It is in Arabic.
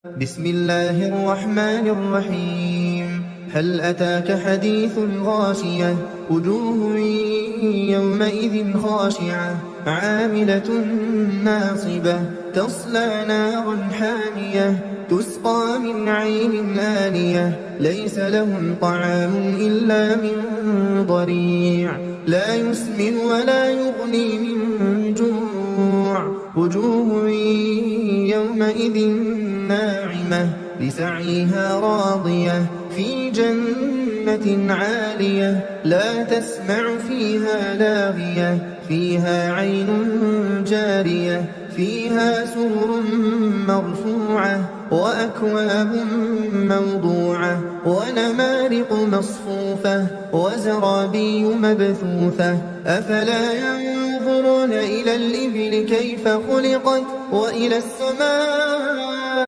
بسم الله الرحمن الرحيم. هل أتاك حديث الغاشية؟ وجوه يومئذ خاشعة عاملة ناصبة تصلى نارا حامية تسقى من عين آنية ليس لهم طعام إلا من ضريع لا يسمن ولا يغني من جوع وجوه يومئذ ناعمة لسعيها راضية في جنة عالية لا تسمع فيها لاغية فيها عين جارية فيها سرر مرفوعة وأكواب موضوعة ونمارق مصفوفة وزرابي مبثوثة أفلا ينظرون إلى الإبل كيف خلقت وإلى السماء